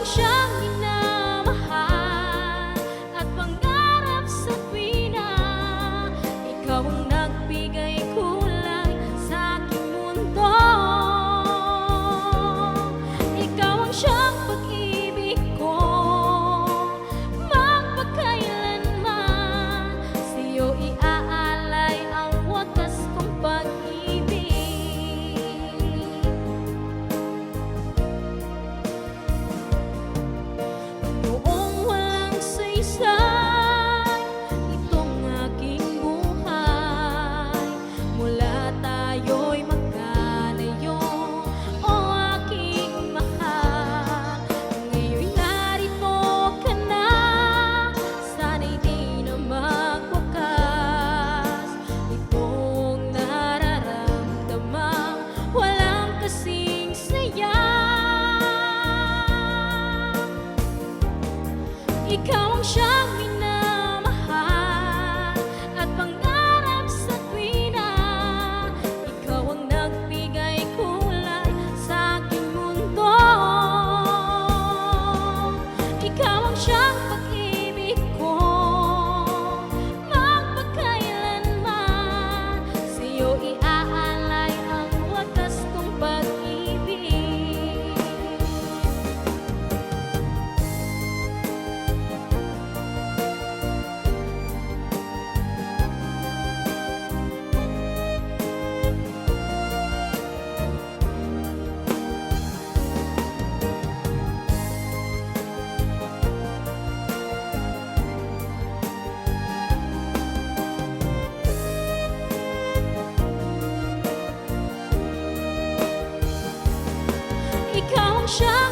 siyang minamahal at pangarap sa tuwina. Ikaw ang nagbigay kulay sa aking mundo. Ikaw ang siyang pag-ibig ko, magpakailanman. Sa'yo iaalay ang wagas kong pag-ibig. Noong walang saysay itong aking buhay, mula tayo'y magkalayo, o aking mahal. Ngayon'y narito ka na, sana'y di na magwakas. Itong nararamdamang walang kasing saya. Ikaw ang siyang minamahal at pangarap sa tuwina. Ikaw ang nagbigay kulay sa aking mundo. Ikaw ang siyang pag-ibig ko, magpakailanman. Sa'yo iaalay ang wagas kong pag-ibig. Ikaw ang siyang